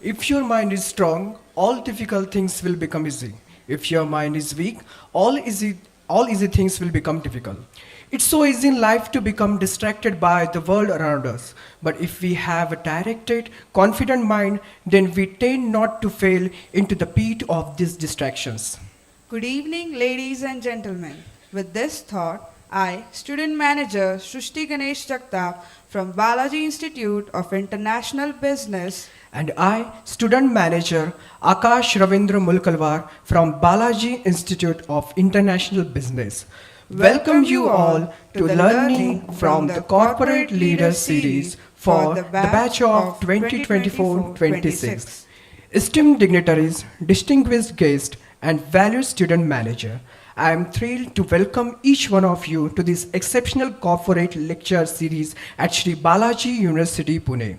If your mind is strong, all difficult things will become easy. If your mind is weak, all easy things will become difficult. It's so easy in life to become distracted by the world around us. But if we have a directed, confident mind, then we tend not to fail into the pit of these distractions. Good evening, ladies and gentlemen. With this thought, I, Student Manager Srushti Ganesh Jagtap from Balaji Institute of International Business, And I, Student Manager Akash Ravindra Mulkalwar from Balaji Institute of International Business. Welcome you all to Learning from the Corporate Leader Series for the batch of 2024-26. Esteemed dignitaries, distinguished guests, and valued student manager, I am thrilled to welcome each one of you to this exceptional corporate lecture series at Sri Balaji University, Pune.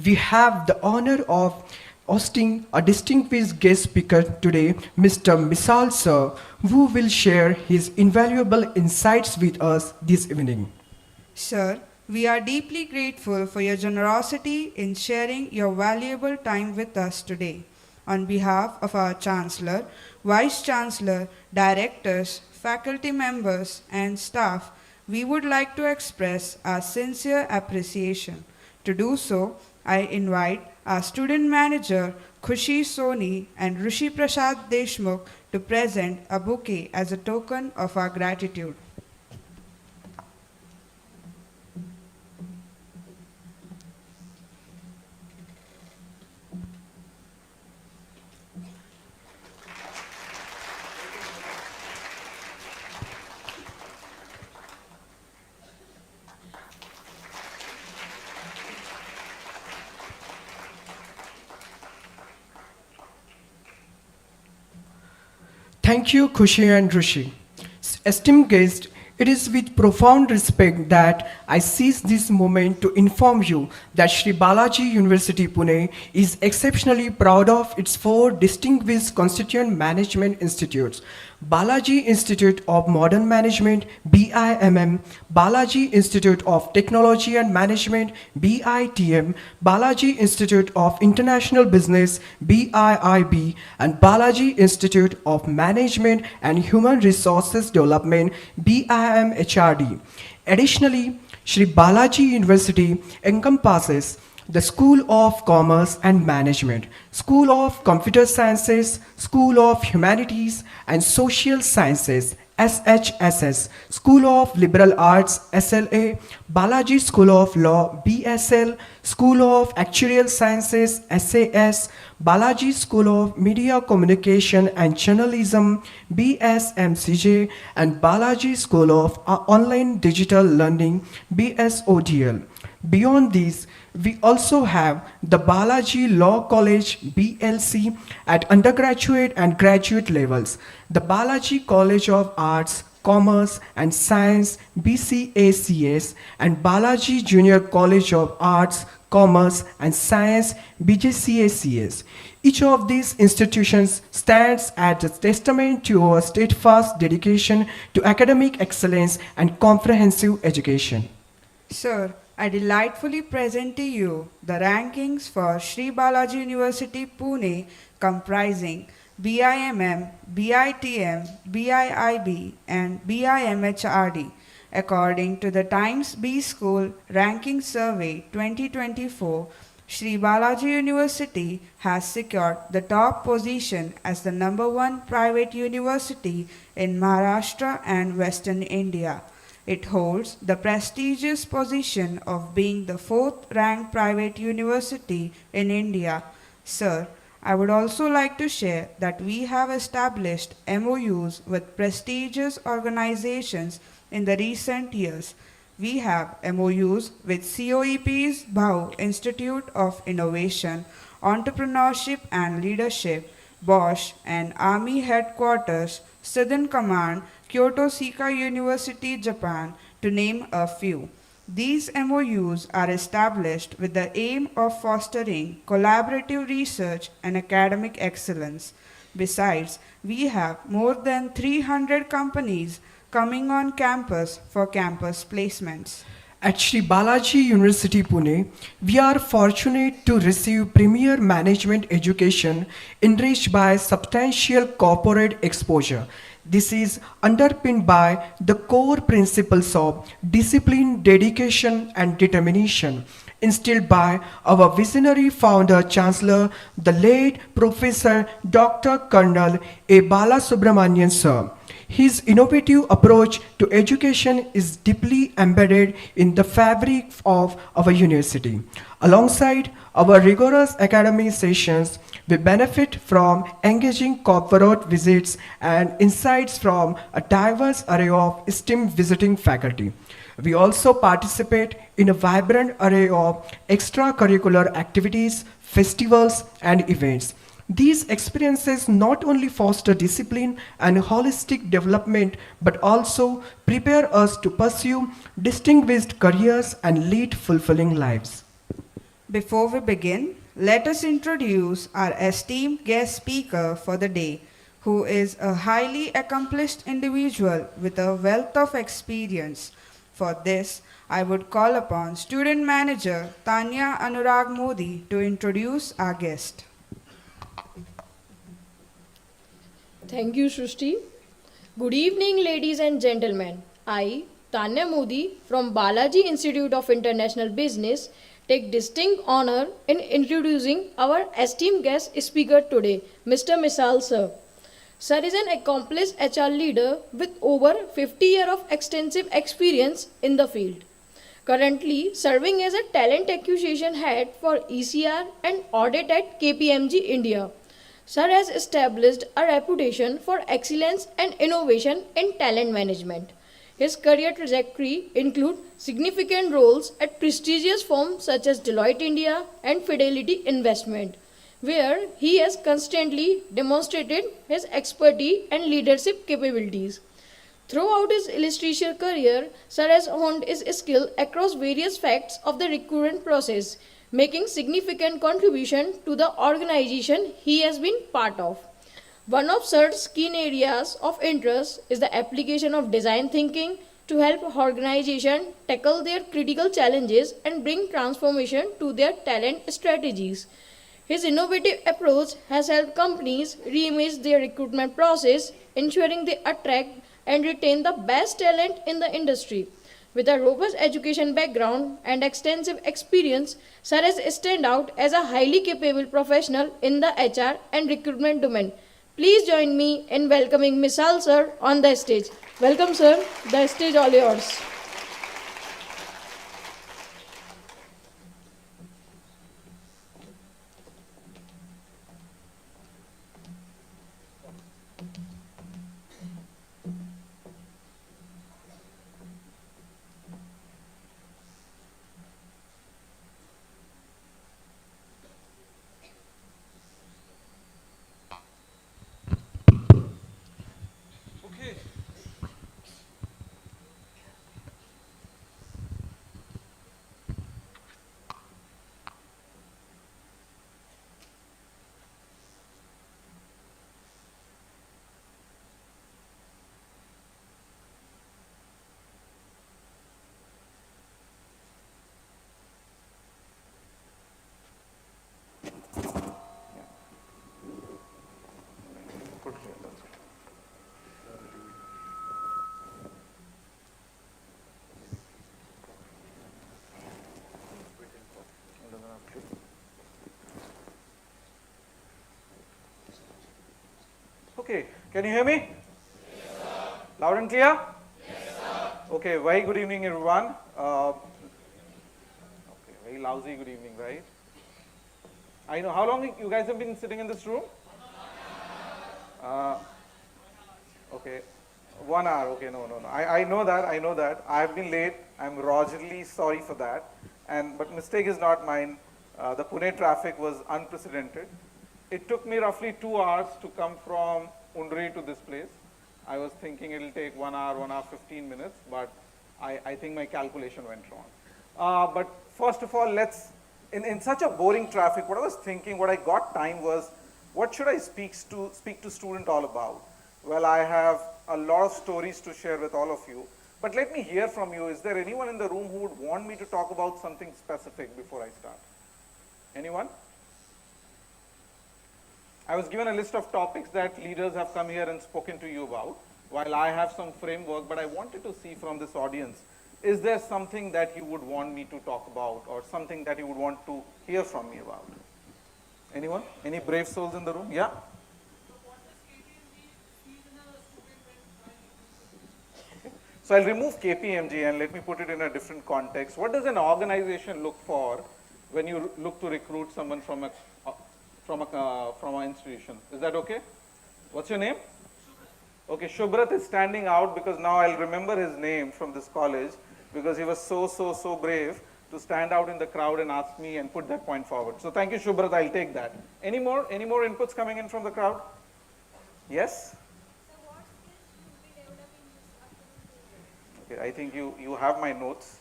We have the honor of hosting a distinguished guest speaker today, Mr. Misal sir, who will share his invaluable insights with us this evening. Sir, we are deeply grateful for your generosity in sharing your valuable time with us today. On behalf of our Chancellor, Vice Chancellor, directors, faculty members, and staff, we would like to express our sincere appreciation. To do so, I invite our student manager, Khushi Soni, and Rishi Prasad Deshmukh to present a bouquet as a token of our gratitude. Thank you, Khushi and Rishi. Esteemed guests, it is with profound respect that I seize this moment to inform you that Sri Balaji University Pune is exceptionally proud of its four distinguished constituent management institutes: Balaji Institute of Modern Management, BIMM, Balaji Institute of Technology and Management, BITM, Balaji Institute of International Business, BIIB, and Balaji Institute of Management and Human Resources Development, BIMHRD. Additionally, Sri Balaji University encompasses the School of Commerce and Management, School of Computer Sciences, School of Humanities and Social Sciences, SHSS, School of Liberal Arts, SLA, Balaji School of Law, BSL, School of Actuarial Sciences, SAS, Balaji School of Media Communication and Journalism, BSMCJ, and Balaji School of Online Digital Learning, BSODL. Beyond these, we also have the Balaji Law College BLC at undergraduate and graduate levels, the Balaji College of Arts, Commerce and Science BCACS, and Balaji Junior College of Arts, Commerce and Science BJCACS. Each of these institutions stands as a testament to our steadfast dedication to academic excellence and comprehensive education. Sir, I delightfully present to you the rankings for Sri Balaji University Pune comprising BIMM, BITM, BIIB and BIMHRD according to the Times B School Ranking Survey 2024. Sri Balaji University has secured the top position as the number one private university in Maharashtra and Western India. It holds the prestigious position of being the fourth ranked private university in India. Sir, I would also like to share that we have established MOUs with prestigious organizations in the recent years. We have MOUs with COEP's BHAU Institute of Innovation, Entrepreneurship and Leadership, Bosch and Army Headquarters, Southern Command, Kyoto Seika University, Japan, to name a few. These MOUs are established with the aim of fostering collaborative research and academic excellence. Besides, we have more than 300 companies coming on campus for campus placements. At Sri Balaji University Pune, we are fortunate to receive premier management education enriched by substantial corporate exposure. This is underpinned by the core principles of discipline, dedication, and determination instilled by our visionary founder, Chancellor, the late Professor Dr. Colonel A. Balasubramanian sir. His innovative approach to education is deeply embedded in the fabric of our university. Alongside our rigorous academic sessions, we benefit from engaging corporate visits and insights from a diverse array of esteemed visiting faculty. We also participate in a vibrant array of extracurricular activities, festivals, and events. These experiences not only foster discipline and holistic development but also prepare us to pursue distinguished careers and lead fulfilling lives. Before we begin, let us introduce our esteemed guest speaker for the day, who is a highly accomplished individual with a wealth of experience. For this, I would call upon Student Manager Tanya Anurag Modi to introduce our guest. Thank you, Srushti. Good evening, ladies and gentlemen. I, Tanya Modi from Balaji Institute of International Business, take distinct honor in introducing our esteemed guest speaker today, Mr. Misal sir. Sir is an accomplished HR leader with over 50 years of extensive experience in the field. Currently serving as a talent acquisition head for ECR and audit at KPMG India. Sir has established a reputation for excellence and innovation in talent management. His career trajectory includes significant roles at prestigious firms such as Deloitte India and Fidelity Investment, where he has constantly demonstrated his expertise and leadership capabilities. Throughout his illustrious career, Sir has honed his skill across various facets of the recruitment process, making significant contribution to the organization he has been part of. One of Sir's key areas of interest is the application of design thinking to help organizations tackle their critical challenges and bring transformation to their talent strategies. His innovative approach has helped companies reimage their recruitment process, ensuring they attract and retain the best talent in the industry. With a robust education background and extensive experience, Sir has stand out as a highly capable professional in the HR and recruitment domain. Please join me in welcoming Misal sir on the stage. Welcome sir, the stage all yours. Okay. Put here, that's it. Okay, can you hear me? Yes, sir. Loud and clear? Yes, sir. Okay, very good evening, everyone. Okay, very lousy good evening, right? I know. How long you guys have been sitting in this room? Okay, 1 hour. Okay, no. I know that. I've been late. I'm royally sorry for that. But mistake is not mine. The Pune traffic was unprecedented. It took me roughly 2 hours to come from Undri to this place. I was thinking it'll take 1 hour, 1 hour, 15 minutes, but I think my calculation went wrong. But first of all, in such a boring traffic, what I was thinking, what I got time was, what should I speak to student all about? Well, I have a lot of stories to share with all of you, But let me hear from you. Is there anyone in the room who would want me to talk about something specific before I start? Anyone? I was given a list of topics that leaders have come here and spoken to you about, while I have some framework, but I wanted to see from this audience, is there something that you would want me to talk about or something that you would want to hear from me about? Anyone? Any brave souls in the room? Yeah? So I'll remove KPMG and let me put it in a different context. What does an organization look for when you look to recruit someone from an institution? Is that okay? What's your name? Okay, Shubrat is standing out because now I'll remember his name from this college because he was so brave to stand out in the crowd and ask me and put that point forward. So thank you, Shubrat. I'll take that. Any more inputs coming in from the crowd? Yes? Okay, I think you have my notes.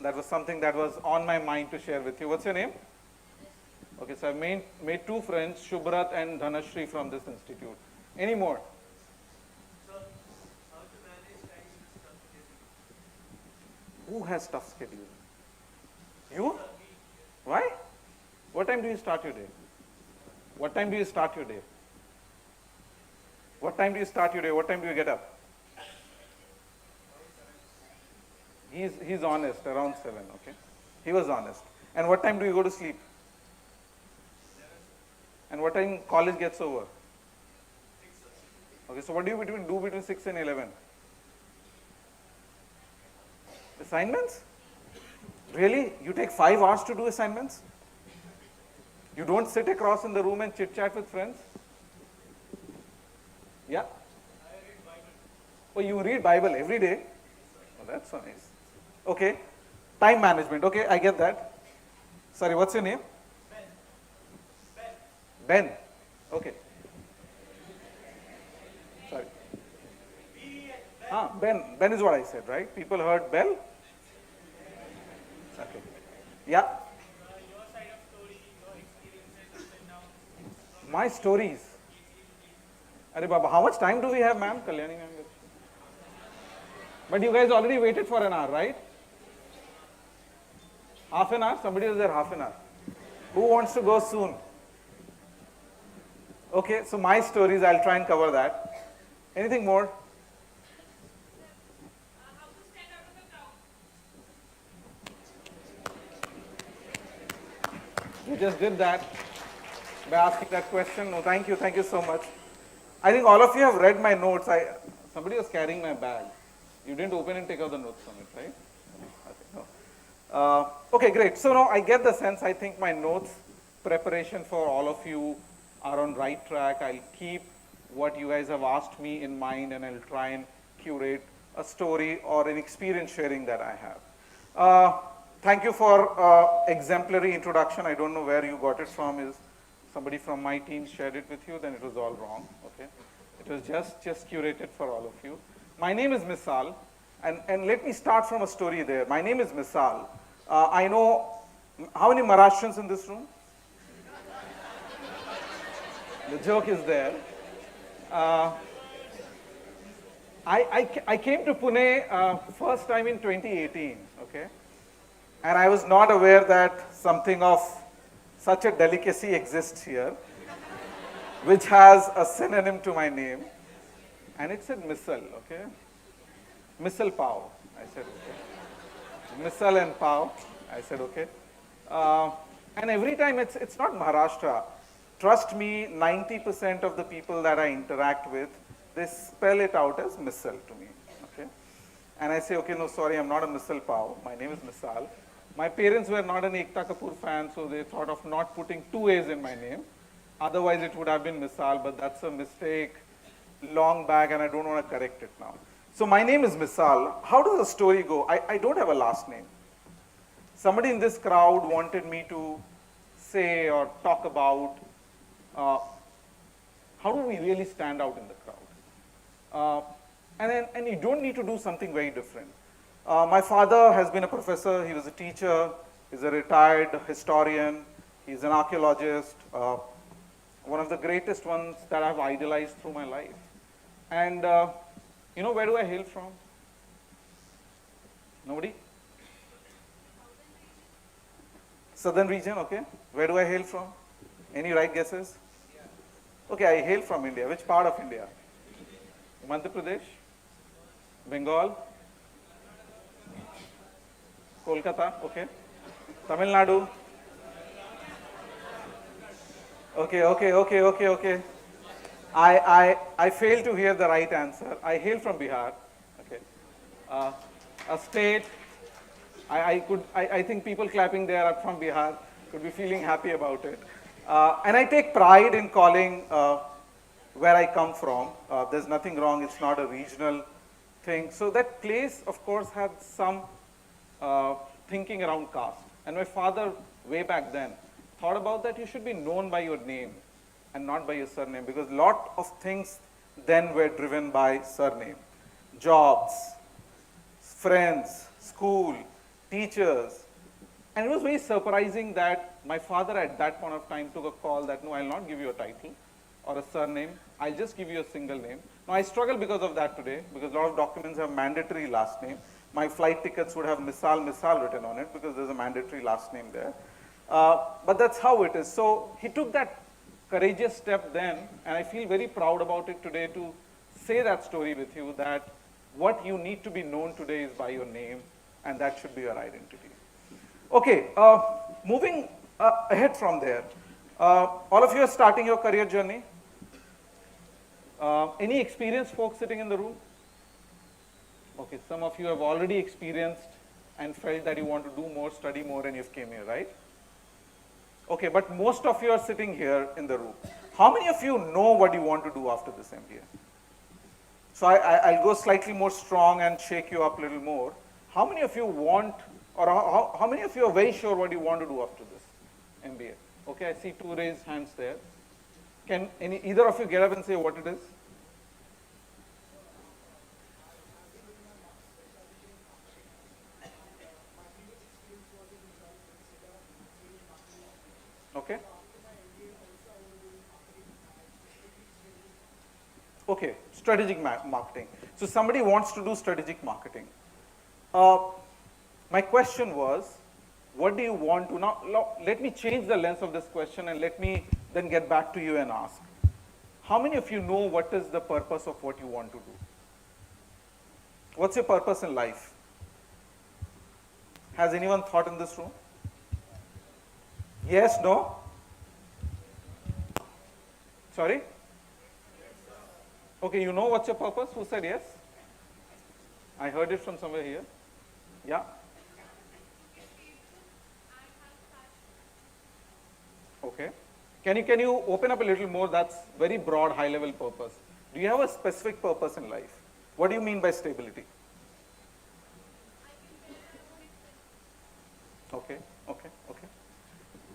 That was something that was on my mind to share with you. What's your name? Okay, so I've made two friends, Shubrat and Dhanashri from this institute. Any more? Who has tough schedule? You? Why? What time do you start your day? What time do you start your day? What time do you start your day? What time do you get up? He's honest, around 7, okay? He was honest. And what time do you go to sleep? And what time college gets over? Okay, so what do you do between 6 and 11? Assignments? Really? You take 5 hours to do assignments? You don't sit across in the room and chit chat with friends? Yeah? Oh, you read Bible every day? Oh, that's so nice. Okay. Time management. Okay, I get that. Sorry, what's your name? Ben. Okay. Sorry. Ben. Ben is what I said, right? People heard Bell? Okay. Yeah? Your side of story, your experiences up and down. My stories. Arey Baba, how much time do we have, ma'am? Kalyani ma'am. But you guys already waited for an hour, right? Half an hour? Somebody was there half an hour. Who wants to go soon? Okay, so my stories, I'll try and cover that. Anything more? How to stand out of the crowd? You just did that by asking that question. No, thank you so much. I think all of you have read my notes. Somebody was carrying my bag. You didn't open and take out the notes from it, right? Okay, no. Okay, great. So now I get the sense. I think my notes preparation for all of you are on right track. I'll keep what you guys have asked me in mind and I'll try and curate a story or an experience sharing that I have. Thank you for exemplary introduction. I don't know where you got it from. Is somebody from my team shared it with you? Then it was all wrong. Okay, it was just curated for all of you. My name is Misal, and let me start from a story there. My name is Misal. I know how many Maharashtrians in this room? The joke is there. I came to Pune first time in 2018, okay? And I was not aware that something of such a delicacy exists here, which has a synonym to my name. And it said Misal, okay? Misal Pav. I said, okay. Misal and Pav. I said, okay. And every time it's not Maharashtra. Trust me, 90% of the people that I interact with, they spell it out as Misal to me, okay? And I say, okay, no, sorry, I'm not a Misal Pav. My name is Misal. My parents were not an Ekta Kapoor fan, so they thought of not putting 2 A's in my name. Otherwise, it would have been Misal, but that's a mistake long back, and I don't want to correct it now. So my name is Misal. How does the story go? I don't have a last name. Somebody in this crowd wanted me to say or talk about how do we really stand out in the crowd? And you don't need to do something very different. My father has been a professor, he was a teacher, he's a retired historian, he's an archaeologist, one of the greatest ones that I've idolized through my life. And you know where do I hail from? Nobody? Southern region, okay. Where do I hail from? Any right guesses? Okay, I hail from India. Which part of India? Madhya Pradesh? Bengal? Kolkata, okay. Tamil Nadu? Okay. I failed to hear the right answer. I hail from Bihar. Okay. A state. I think people clapping there are from Bihar could be feeling happy about it. And I take pride in calling where I come from. There's nothing wrong. It's not a regional thing. So that place, of course, had some thinking around caste. And my father, way back then, thought about that you should be known by your name and not by your surname, because a lot of things then were driven by surname. Jobs, friends, school, teachers. And it was very surprising that my father at that point of time took a call that, no, I'll not give you a title or a surname, I'll just give you a single name. Now I struggle because of that today, because a lot of documents have mandatory last name. My flight tickets would have Misal written on it because there's a mandatory last name there. But that's how it is. So he took that courageous step then, and I feel very proud about it today to say that story with you, that what you need to be known today is by your name, and that should be your identity. Okay, moving ahead from there. All of you are starting your career journey. Any experienced folks sitting in the room? Okay, some of you have already experienced and felt that you want to do more, study more, and you've came here, right? Okay, but most of you are sitting here in the room. How many of you know what you want to do after this MBA? So I'll go slightly more strong and shake you up a little more. How many of you want, or how many of you are very sure what you want to do after this MBA? Okay, I see 2 raised hands there. Can either of you get up and say what it is? Okay. Okay, strategic marketing. So somebody wants to do strategic marketing. My question was, what do you want to, now let me change the lens of this question and let me then get back to you and ask. How many of you know what is the purpose of what you want to do? What's your purpose in life? Has anyone thought in this room? Yes, no? Sorry? Okay, you know what's your purpose? Who said yes? I heard it from somewhere here. Yeah? Okay. Can you open up a little more? That's very broad, high level purpose. Do you have a specific purpose in life? What do you mean by stability? Okay.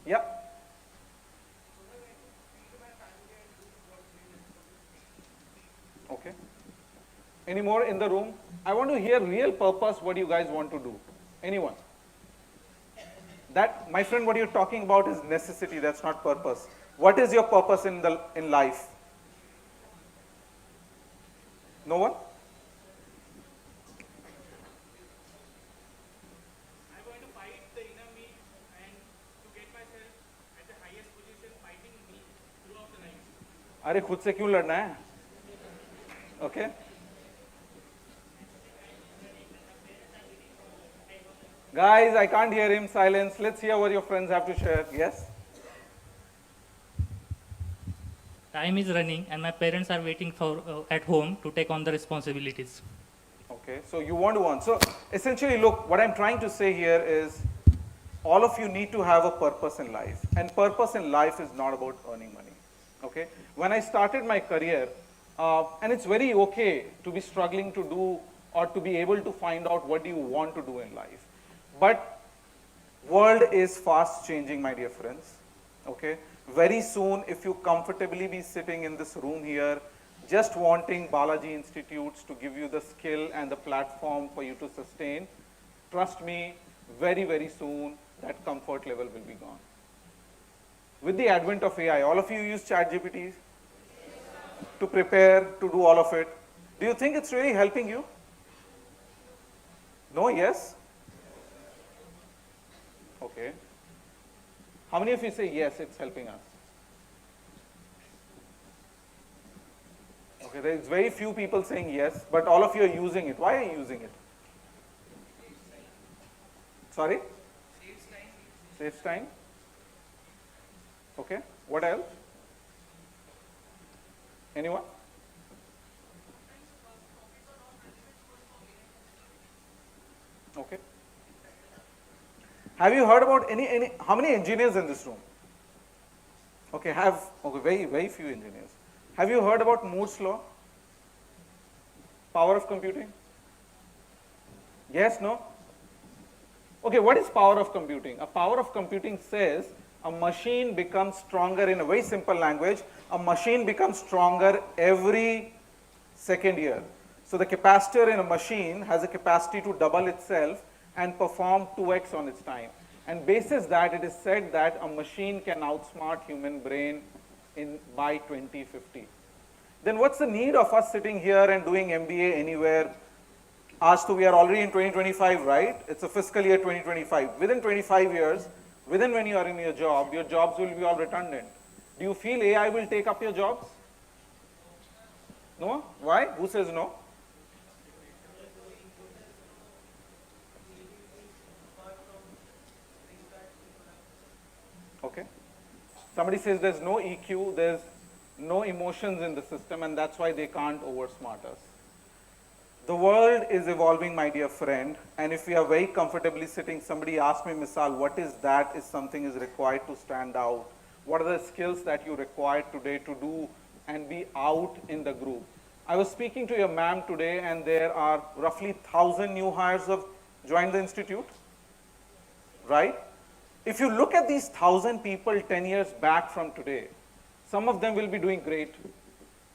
Yeah. Okay. Any more in the room? I want to hear real purpose, what you guys want to do. Anyone? That, my friend, what you're talking about is necessity, that's not purpose. What is your purpose in life? No one? I'm going to fight the inner me and to get myself at the highest position, fighting me throughout the life. अरे खुद से क्यों लड़ना है? Okay. Guys, I can't hear him. Silence. Let's hear what your friends have to share. Yes? Time is running and my parents are waiting for at home to take on the responsibilities. Okay, so you want to want. So essentially, look, what I'm trying to say here is all of you need to have a purpose in life. And purpose in life is not about earning money. Okay? When I started my career, and it's very okay to be struggling to do or to be able to find out what do you want to do in life. But world is fast changing, my dear friends. Okay? Very soon, if you comfortably be sitting in this room here, just wanting Balaji Institutes to give you the skill and the platform for you to sustain, trust me, very, very soon, that comfort level will be gone. With the advent of AI, all of you use ChatGPT to prepare, to do all of it. Do you think it's really helping you? No, yes? Okay. How many of you say yes, it's helping us? Okay, there's very few people saying yes, but all of you are using it. Why are you using it? Sorry? Saves time. Okay. What else? Anyone? Okay. Have you heard about how many engineers in this room? Okay, very few engineers. Have you heard about Moore's law? Power of computing? Yes, no? Okay, what is power of computing? A power of computing says a machine becomes stronger. In a very simple language, a machine becomes stronger every second year. So the capacitor in a machine has a capacity to double itself and perform 2x on its time. And basis that, it is said that a machine can outsmart human brain by 2050. Then what's the need of us sitting here and doing MBA anywhere? As we are already in 2025, right? It's a fiscal year 2025. Within 25 years, within when you are in your jobs will be all redundant. Do you feel AI will take up your jobs? No? Why? Who says no? Okay. Somebody says there's no EQ, there's no emotions in the system, and that's why they can't oversmart us. The world is evolving, my dear friend, and if we are very comfortably sitting, somebody asked me, Misal, what is that if something is required to stand out? What are the skills that you require today to do and be out in the group? I was speaking to your ma'am today, and there are roughly 1,000 new hires have joined the institute, right? If you look at these 1,000 people 10 years back from today, some of them will be doing great.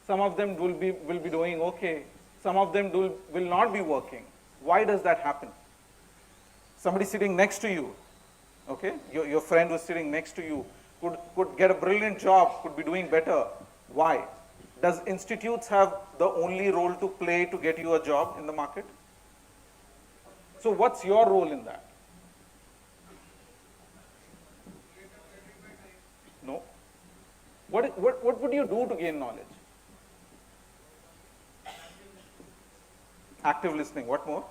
Some of them will be doing okay. Some of them will not be working. Why does that happen? Somebody sitting next to you, okay? Your friend who's sitting next to you could get a brilliant job, could be doing better. Why? Does institutes have the only role to play to get you a job in the market? So what's your role in that? No. What would you do to gain knowledge? Active listening. What more?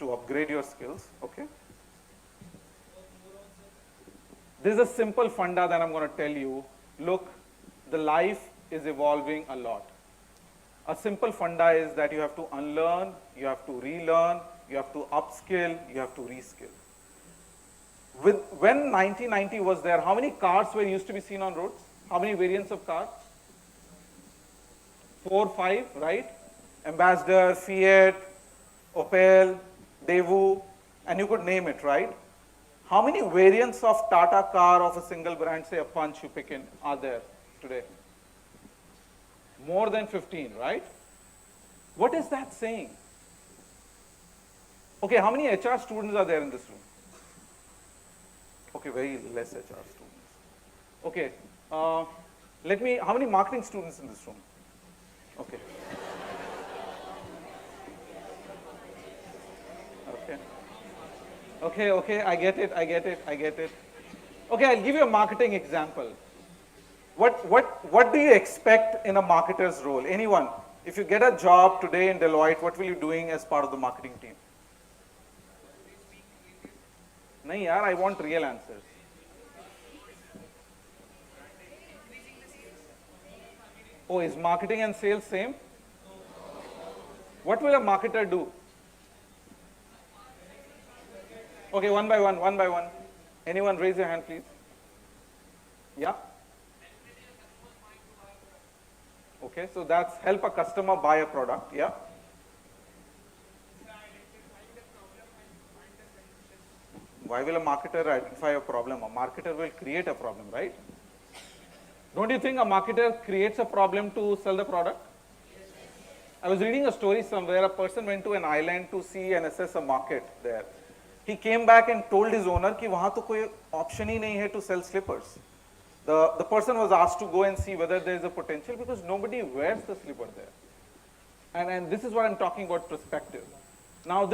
To upgrade your skills. Okay. This is a simple funda that I'm going to tell you. Look, the life is evolving a lot. A simple funda is that you have to unlearn, you have to relearn, you have to upskill, you have to reskill. When 1990 was there, how many cars were used to be seen on roads? How many variants of cars? 4, 5, right? Ambassador, Fiat, Opel, Daewoo, and you could name it, right? How many variants of Tata car of a single brand, say a Punch you pick in, are there today? More than 15, right? What is that saying? Okay, how many HR students are there in this room? Okay, very less HR students. Okay, how many marketing students in this room? Okay. Okay, I get it. Okay, I'll give you a marketing example. What do you expect in a marketer's role? Anyone? If you get a job today in Deloitte, what will you be doing as part of the marketing team? Nahi yaar, I want real answers. Oh, is marketing and sales same? What will a marketer do? Okay, one by one. Anyone raise your hand, please? Yeah? Okay, so that's help a customer buy a product, yeah? Why will a marketer identify a problem? A marketer will create a problem, right? Don't you think a marketer creates a problem to sell the product? I was reading a story somewhere, a person went to an island to see and assess a market there. He came back and told his owner कि वहाँ तो कोई option ही नहीं है to sell slippers. The person was asked to go and see whether there is a potential because nobody wears the slipper there. And this is what I'm talking about perspective. Now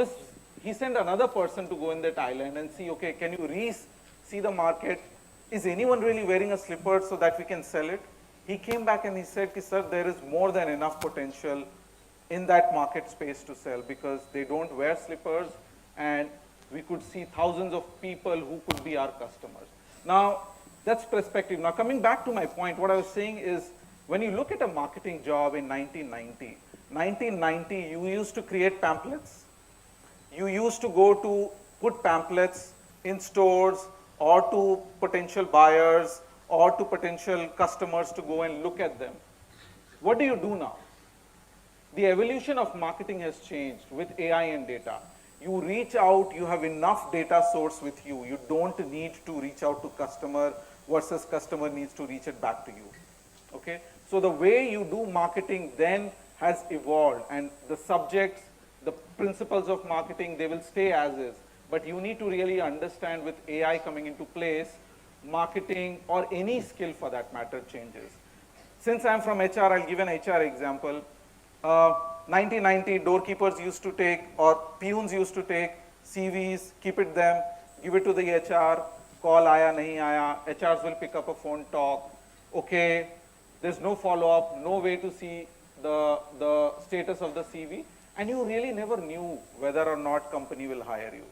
he sent another person to go in that island and see, okay, can you see the market? Is anyone really wearing a slipper so that we can sell it? He came back and he said, sir, there is more than enough potential in that market space to sell because they don't wear slippers and we could see thousands of people who could be our customers. Now, that's perspective. Now, coming back to my point, what I was saying is when you look at a marketing job in 1990, you used to create pamphlets. You used to go to put pamphlets in stores or to potential buyers or to potential customers to go and look at them. What do you do now? The evolution of marketing has changed with AI and data. You reach out, you have enough data source with you. You don't need to reach out to customer versus customer needs to reach it back to you. Okay? So the way you do marketing then has evolved, and the subjects, the principles of marketing, they will stay as is. But you need to really understand with AI coming into place, marketing or any skill for that matter changes. Since I'm from HR, I'll give an HR example. 1990, doorkeepers used to take, or peons used to take CVs, keep it them, give it to the HR, call aaya, nahi aaya, HRs will pick up a phone, talk, okay, there's no follow-up, no way to see the status of the CV, and you really never knew whether or not company will hire you.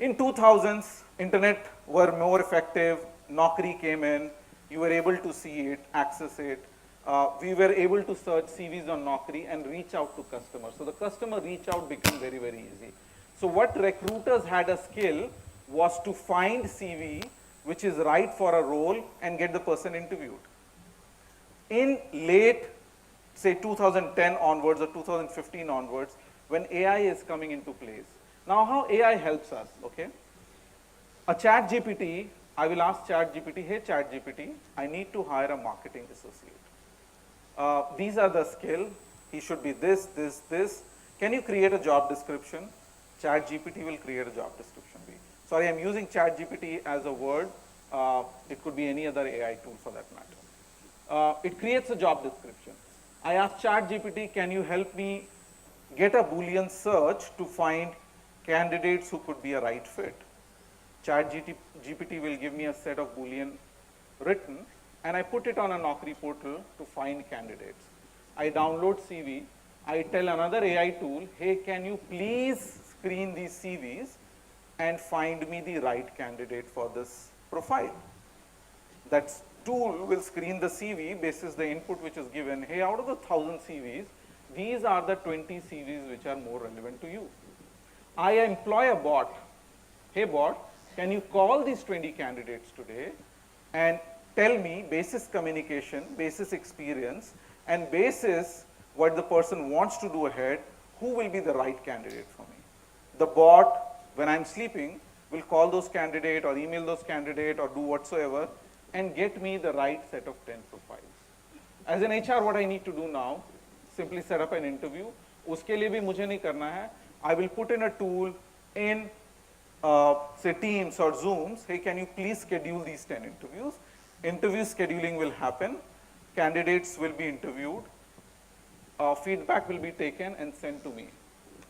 In 2000s, internet were more effective, Naukri came in, you were able to see it, access it. We were able to search CVs on Naukri and reach out to customers. So the customer reach out became very, very easy. So what recruiters had a skill was to find CV which is right for a role and get the person interviewed. In late, say 2010 onwards or 2015 onwards, when AI is coming into place. Now how AI helps us, okay? A chat GPT, I will ask chat GPT, hey chat GPT, I need to hire a marketing associate. These are the skill, he should be this, this, this. Can you create a job description? Chat GPT will create a job description. Sorry, I'm using chat GPT as a word. It could be any other AI tool for that matter. It creates a job description. I ask chat GPT, can you help me get a Boolean search to find candidates who could be a right fit? Chat GPT will give me a set of Boolean written, and I put it on a Naukri portal to find candidates. I download CV, I tell another AI tool, hey, can you please screen these CVs and find me the right candidate for this profile. That tool will screen the CV basis the input which is given, hey, out of the 1,000 CVs, these are the 20 CVs which are more relevant to you. I employ a bot, hey bot, can you call these 20 candidates today and tell me, basis communication, basis experience, and basis what the person wants to do ahead, who will be the right candidate for me. The bot, when I'm sleeping, will call those candidates or email those candidates or do whatsoever and get me the right set of 10 profiles. As an HR, what I need to do now, simply set up an interview. Uske liye bhi mujhe nahi karna hai. I will put in a tool in say Teams or Zooms, hey, can you please schedule these 10 interviews? Interview scheduling will happen, candidates will be interviewed, feedback will be taken and sent to me.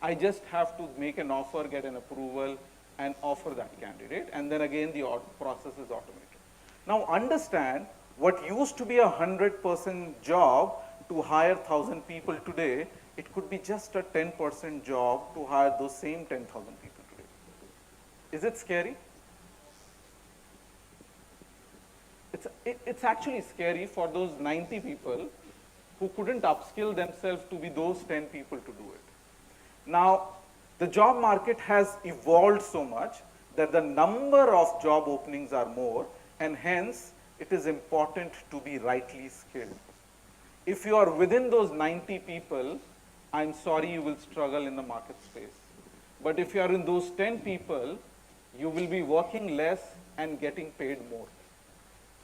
I just have to make an offer, get an approval, and offer that candidate, and then again the process is automated. Now understand, what used to be a 100% job to hire 1,000 people today, it could be just a 10% job to hire those same 10,000 people today. Is it scary? It's actually scary for those 90 people who couldn't upskill themselves to be those 10 people to do it. Now, the job market has evolved so much that the number of job openings are more, and hence it is important to be rightly skilled. If you are within those 90 people, I'm sorry, you will struggle in the market space. But if you are in those 10 people, you will be working less and getting paid more.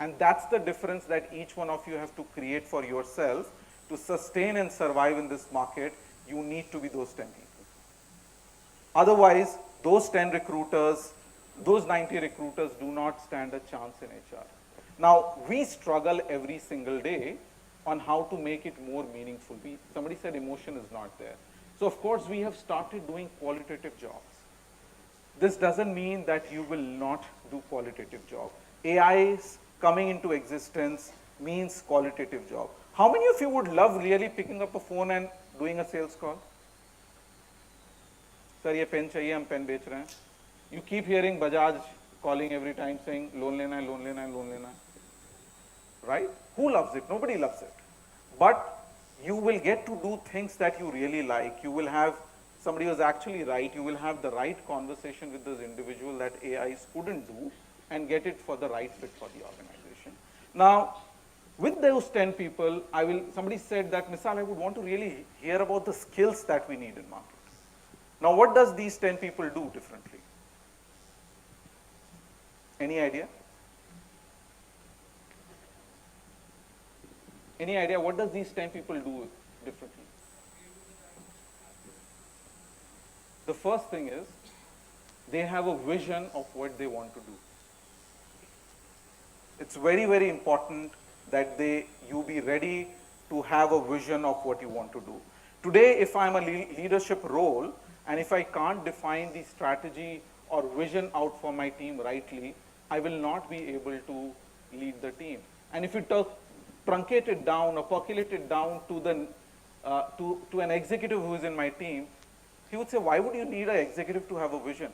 And that's the difference that each one of you have to create for yourself. To sustain and survive in this market, you need to be those 10 people. Otherwise, those 10 recruiters, those 90 recruiters do not stand a chance in HR. Now, we struggle every single day on how to make it more meaningful. Somebody said emotion is not there. So of course we have started doing qualitative jobs. This doesn't mean that you will not do qualitative job. AI's coming into existence means qualitative job. How many of you would love really picking up a phone and doing a sales call? Sir, ये pen चाहिए, हम pen बेच रहे हैं. You keep hearing Bajaj calling every time saying loan लेना है, loan लेना है, loan लेना है. Right? Who loves it? Nobody loves it. But you will get to do things that you really like. You will have somebody who's actually right. You will have the right conversation with this individual that AIs couldn't do and get it for the right fit for the organization. Now, with those 10 people, somebody said that, Misal, I would want to really hear about the skills that we need in market. Now, what does these 10 people do differently? Any idea? Any idea what does these 10 people do differently? The first thing is they have a vision of what they want to do. It's very, very important that you be ready to have a vision of what you want to do. Today, if I'm a leadership role and if I can't define the strategy or vision out for my team rightly, I will not be able to lead the team. And if you truncate it down or percolate it down to an executive who is in my team, he would say, why would you need an executive to have a vision?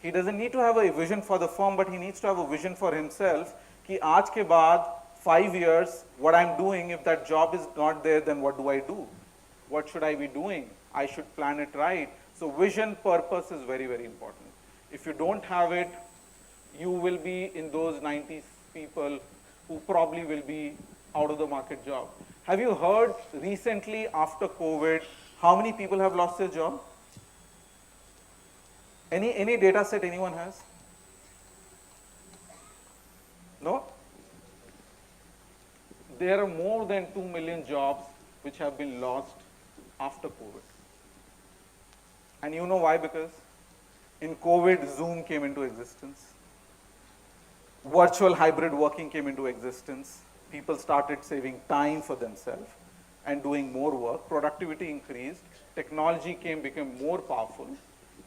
He doesn't need to have a vision for the firm, but he needs to have a vision for himself. Ki aaj ke baad 5 years, what I'm doing, if that job is not there, then what do I do? What should I be doing? I should plan it right. So vision, purpose is very, very important. If you don't have it, you will be in those 90s people who probably will be out of the market job. Have you heard recently after COVID, how many people have lost their job? Any data set anyone has? No? There are more than 2 million jobs which have been lost after COVID. And you know why? Because in COVID, Zoom came into existence. Virtual hybrid working came into existence. People started saving time for themselves and doing more work. Productivity increased. Technology became more powerful.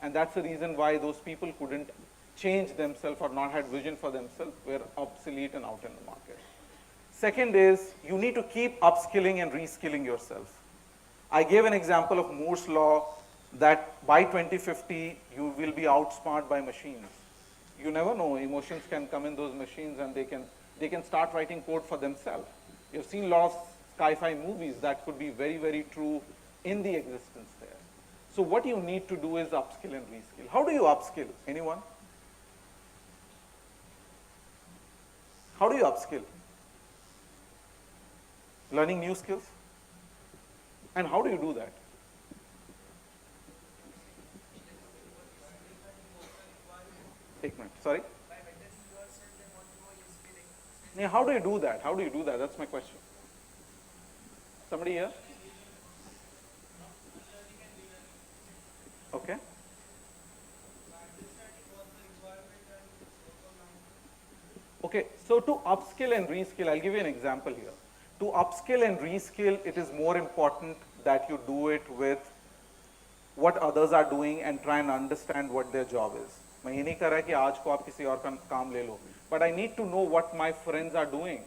And that's the reason why those people couldn't change themselves or not had vision for themselves, were obsolete and out in the market. Second is, you need to keep upskilling and reskilling yourself. I gave an example of Moore's law that by 2050, you will be outsmarted by machines. You never know, emotions can come in those machines and they can start writing code for themselves. You've seen a lot of sci-fi movies that could be very, very true in the existence there. So what you need to do is upskill and reskill. How do you upskill? Anyone? How do you upskill? Learning new skills? And how do you do that? Take a minute, sorry? Yeah, how do you do that? How do you do that? That's my question. Somebody here? Okay. Okay, so to upskill and reskill, I'll give you an example here. To upskill and reskill, it is more important that you do it with what others are doing and try and understand what their job is. मैं ये नहीं कर रहा कि आज को आप किसी और का काम ले लो. But I need to know what my friends are doing,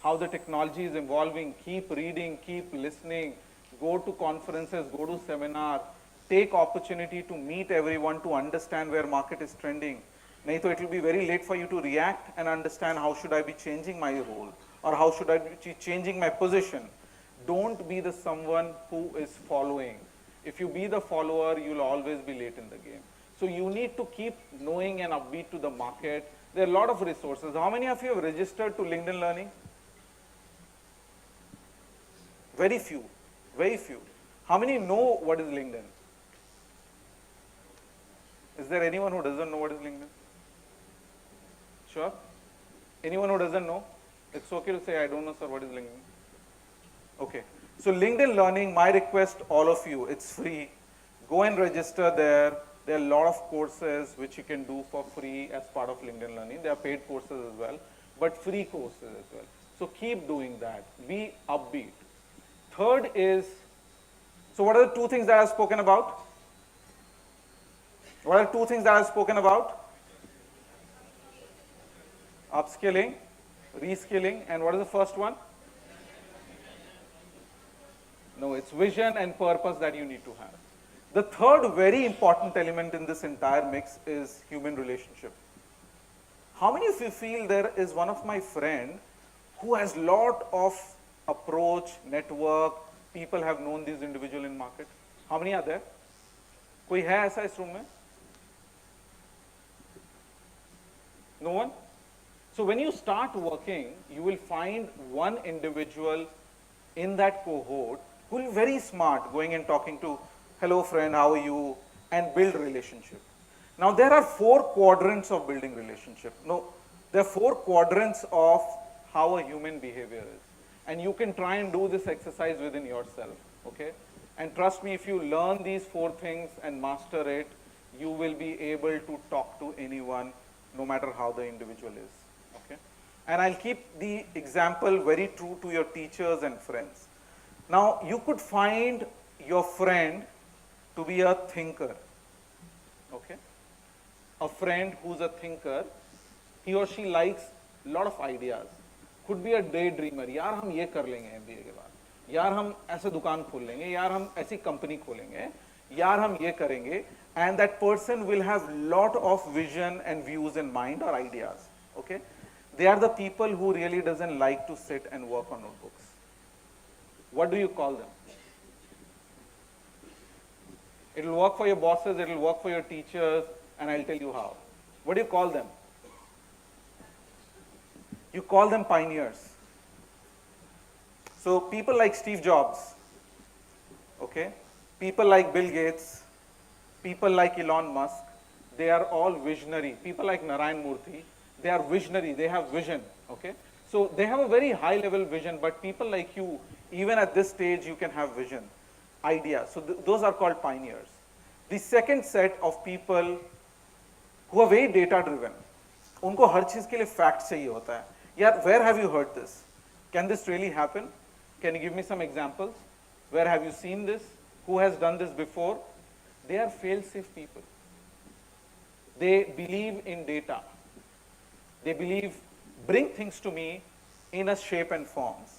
how the technology is evolving. Keep reading, keep listening, go to conferences, go to seminars, take opportunity to meet everyone to understand where market is trending. नहीं तो it will be very late for you to react and understand how should I be changing my role or how should I be changing my position. Don't be the someone who is following. If you be the follower, you'll always be late in the game. So you need to keep knowing and upbeat to the market. There are a lot of resources. How many of you have registered to LinkedIn Learning? Very few, very few. How many know what is LinkedIn? Is there anyone who doesn't know what is LinkedIn? Sure? Anyone who doesn't know? It's okay to say, I don't know, sir, what is LinkedIn? Okay. So LinkedIn Learning, my request, all of you, it's free. Go and register there. There are a lot of courses which you can do for free as part of LinkedIn Learning. There are paid courses as well, but free courses as well. So keep doing that. Be upbeat. Third is So what are the two things that I've spoken about? What are the two things that I've spoken about? Upskilling, reskilling, and what is the first one? No, it's vision and purpose that you need to have. The third very important element in this entire mix is human relationship. How many of you feel there is one of my friend who has lot of approach, network, people have known this individual in market? How many are there? कोई है ऐसा इस room में? No one? So when you start working, you will find one individual in that cohort who will be very smart going and talking to, hello friend, how are you, and build relationship. Now there are 4 quadrants of building relationship. No, there are 4 quadrants of how a human behavior is. And you can try and do this exercise within yourself, okay? And trust me, if you learn these 4 things and master it, you will be able to talk to anyone, no matter how the individual is, okay? And I'll keep the example very true to your teachers and friends. Now, you could find your friend to be a thinker, okay? A friend who's a thinker, he or she likes a lot of ideas. Could be a daydreamer, यार हम ये कर लेंगे MBA के बाद, यार हम ऐसे दुकान खोल लेंगे, यार हम ऐसी कंपनी खोलेंगे, यार हम ये करेंगे, and that person will have lot of vision and views in mind or ideas, okay? They are the people who really doesn't like to sit and work on notebooks. What do you call them? It will work for your bosses, it will work for your teachers, and I'll tell you how. What do you call them? You call them pioneers. So people like Steve Jobs, okay? People like Bill Gates, people like Elon Musk, they are all visionary. People like Narayan Murthy, they are visionary, they have vision, okay? So they have a very high level vision, but people like you, even at this stage, you can have vision, idea. So those are called pioneers. The second set of people who are very data driven, उनको हर चीज के लिए facts चाहिए होता है. यार, where have you heard this? Can this really happen? Can you give me some examples? Where have you seen this? Who has done this before? They are fail-safe people. They believe in data. They believe, bring things to me in a shape and forms.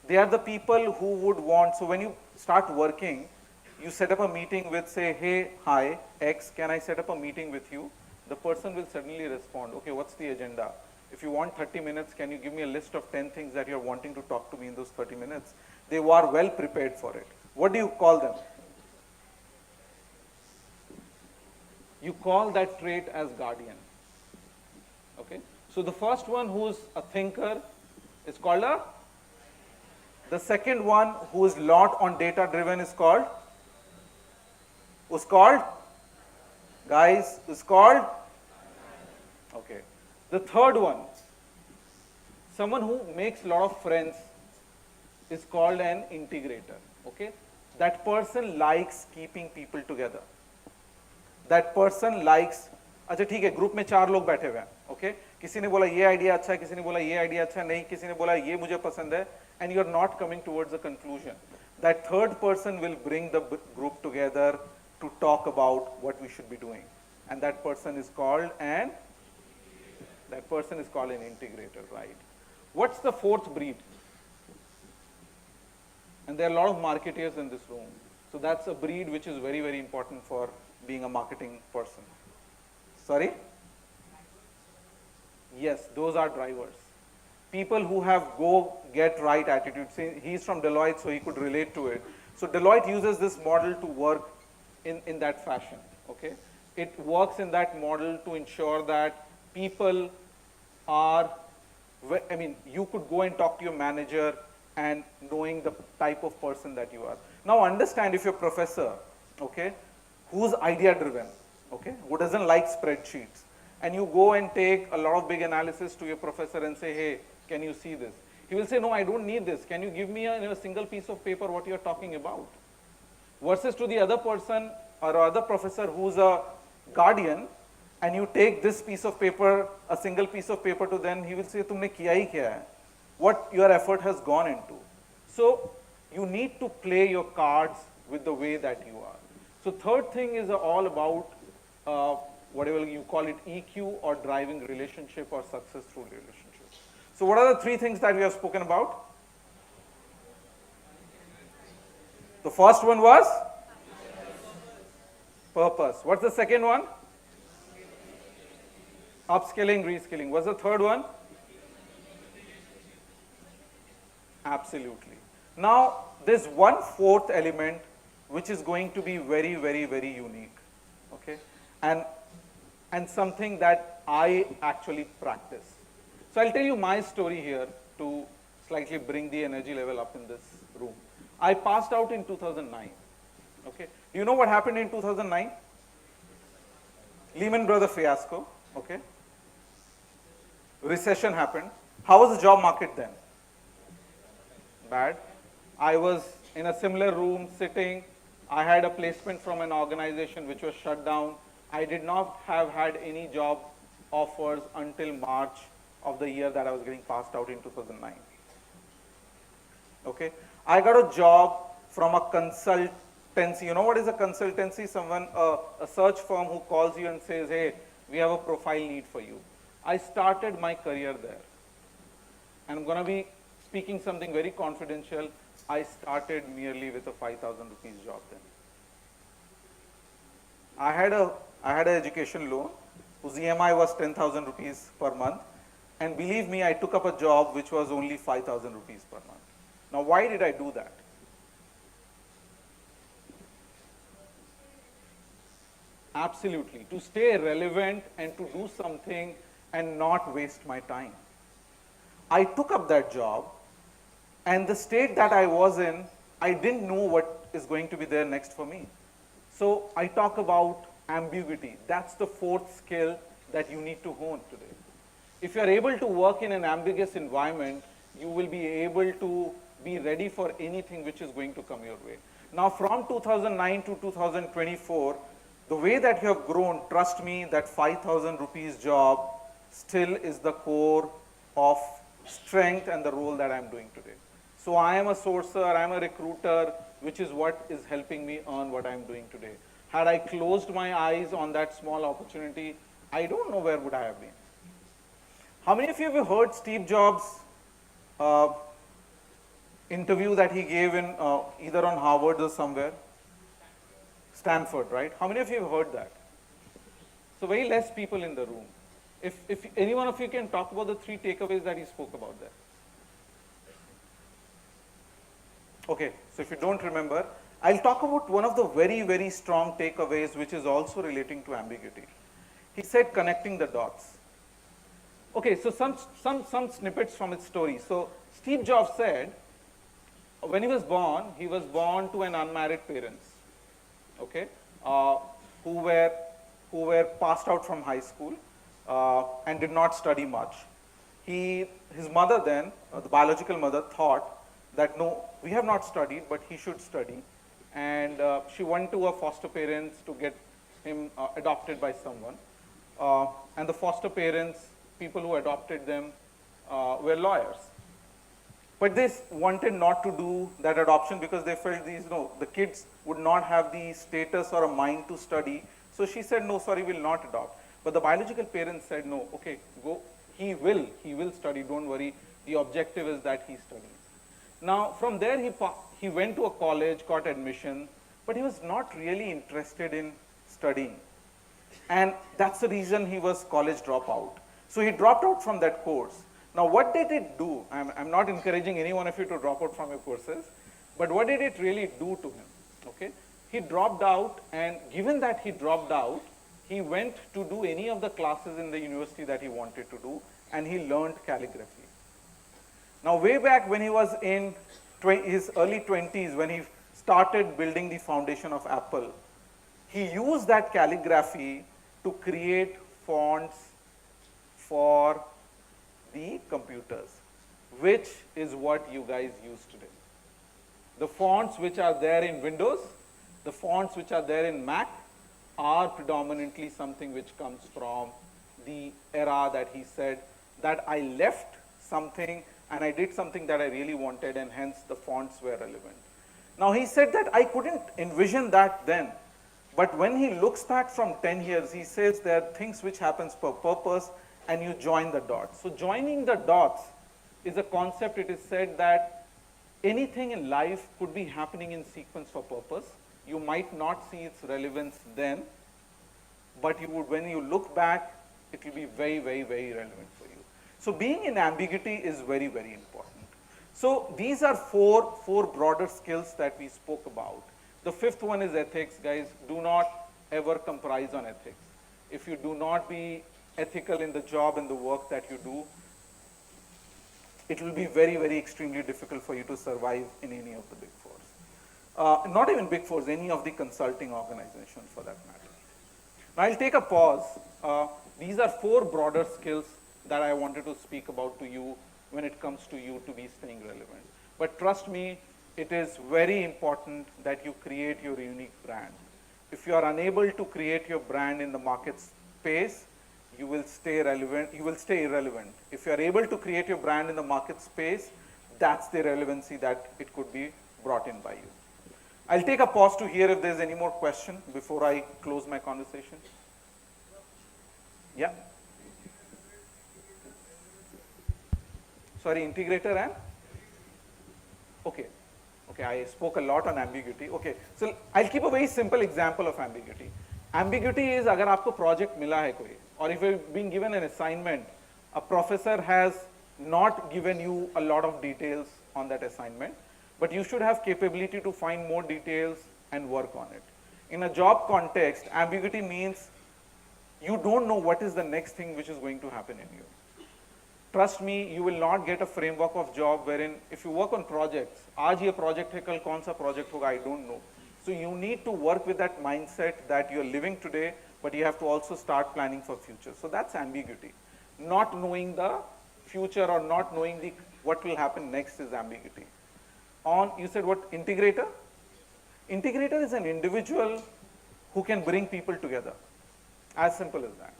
They are the people who would want, so when you start working, you set up a meeting with, say, hey, hi, X, can I set up a meeting with you? The person will suddenly respond, okay, what's the agenda? If you want 30 minutes, can you give me a list of 10 things that you're wanting to talk to me in those 30 minutes? They are well prepared for it. What do you call them? You call that trait as guardian. Okay? So the first one who's a thinker is called a, the second one who is lot on data driven is called, guys, is called, okay. The third one, someone who makes a lot of friends is called an integrator, okay. That person likes keeping people together. That person likes, अच्छा ठीक है, group में 4 लोग बैठे हुए हैं, okay? किसी ने बोला ये आइडिया अच्छा है, किसी ने बोला ये आइडिया अच्छा नहीं, किसी ने बोला ये मुझे पसंद है, and you are not coming towards a conclusion. That third person will bring the group together to talk about what we should be doing, and that person is called an integrator, right? What's the fourth breed? And there are a lot of marketeers in this room, so that's a breed which is very, very important for being a marketing person. Sorry? Yes, those are drivers. People who have go, get right attitude. See, he's from Deloitte, so he could relate to it. So Deloitte uses this model to work in that fashion, okay? It works in that model to ensure that people are, I mean, you could go and talk to your manager and knowing the type of person that you are. Now understand, if you're a professor, okay, who's idea driven, okay, who doesn't like spreadsheets, and you go and take a lot of big analysis to your professor and say, hey, can you see this? He will say, no, I don't need this. Can you give me in a single piece of paper what you're talking about? Versus to the other person or other professor who's a guardian, and you take this piece of paper, a single piece of paper to them, he will say, tumne kiya hi kya hai? What your effort has gone into. So you need to play your cards with the way that you are. So third thing is all about whatever you call it, EQ or driving relationship or success through relationship. So what are the three things that we have spoken about? The first one was purpose. What's the second one? Upskilling, reskilling. What's the third one? Absolutely. Now, there's one fourth element which is going to be very, very, very unique. Okay? And something that I actually practice. So I'll tell you my story here to slightly bring the energy level up in this room. I passed out in 2009. Okay? Do you know what happened in 2009? Lehman Brothers fiasco. Okay? Recession happened. How was the job market then? Bad. I was in a similar room sitting. I had a placement from an organization which was shut down. I did not have had any job offers until March of the year that I was getting passed out in 2009. Okay. I got a job from a consultancy. You know what is a consultancy? Someone, a search firm who calls you and says, hey, we have a profile need for you. I started my career there. And I'm going to be speaking something very confidential. I started merely with a 5,000 rupees job then. I had an education loan whose EMI was 10,000 rupees per month. And believe me, I took up a job which was only 5,000 rupees per month. Now, why did I do that? Absolutely, to stay relevant and to do something and not waste my time. I took up that job, and the state that I was in, I didn't know what is going to be there next for me. So I talk about ambiguity. That's the fourth skill that you need to hone today. If you are able to work in an ambiguous environment, you will be able to be ready for anything which is going to come your way. Now, from 2009 to 2024, the way that you have grown, trust me, that 5,000 rupees job still is the core of strength and the role that I'm doing today. So I am a sourcer, I am a recruiter, which is what is helping me earn what I'm doing today. Had I closed my eyes on that small opportunity, I don't know where would I have been. How many of you have heard Steve Jobs' interview that he gave in either on Harvard or somewhere? Stanford, right? How many of you have heard that? So very less people in the room. If any one of you can talk about the three takeaways that he spoke about there. Okay, so if you don't remember, I'll talk about one of the very, very strong takeaways which is also relating to ambiguity. He said connecting the dots. Okay, so some snippets from his story. So Steve Jobs said, when he was born to an unmarried parents, okay, who were passed out from high school and did not study much. His mother then, the biological mother, thought that no, we have not studied, but he should study. And she went to her foster parents to get him adopted by someone. And the foster parents, people who adopted them, were lawyers. But they wanted not to do that adoption because they felt the kids would not have the status or a mind to study. So she said, no, sorry, we'll not adopt. But the biological parents said, no, okay, go, he will study, don't worry. The objective is that he studies. Now, from there, he went to a college, got admission, but he was not really interested in studying. And that's the reason he was college dropout. So he dropped out from that course. Now, what did it do? I'm not encouraging any one of you to drop out from your courses, but what did it really do to him? Okay, he dropped out, and given that he dropped out, he went to do any of the classes in the university that he wanted to do, and he learned calligraphy. Now, way back when he was in his early 20s, when he started building the foundation of Apple, he used that calligraphy to create fonts for the computers, which is what you guys use today. The fonts which are there in Windows, the fonts which are there in Mac are predominantly something which comes from the era that he said that I left something and I did something that I really wanted, and hence the fonts were relevant. Now he said that I couldn't envision that then, but when he looks back from 10 years, he says there are things which happens per purpose and you join the dots. So joining the dots is a concept. It is said that anything in life could be happening in sequence for purpose. You might not see its relevance then, but you would, when you look back, it will be very, very, very relevant for you. So being in ambiguity is very, very important. So these are four broader skills that we spoke about. The fifth one is ethics, guys. Do not ever compromise on ethics. If you do not be ethical in the job and the work that you do, it will be very, very extremely difficult for you to survive in any of the big fours. Not even big fours, any of the consulting organizations for that matter. Now I'll take a pause. These are four broader skills that I wanted to speak about to you when it comes to you to be staying relevant. But trust me, it is very important that you create your unique brand. If you are unable to create your brand in the market space, you will stay relevant, you will stay irrelevant. If you are able to create your brand in the market space, that's the relevancy that it could be brought in by you. I'll take a pause to hear if there's any more question before I close my conversation. Yeah. Sorry, integrator and? Okay. Okay, I spoke a lot on ambiguity. Okay, so I'll keep a very simple example of ambiguity. Ambiguity is अगर आपको project मिला है कोई, or if you've been given an assignment, a professor has not given you a lot of details on that assignment, but you should have capability to find more details and work on it. In a job context, ambiguity means you don't know what is the next thing which is going to happen in you. Trust me, you will not get a framework of job wherein if you work on projects, आज ये project है, कल कौन सा project होगा, I don't know. So you need to work with that mindset that you're living today, but you have to also start planning for future. So that's ambiguity. Not knowing the future or not knowing what will happen next is ambiguity. You said what, integrator? Integrator is an individual who can bring people together. As simple as that.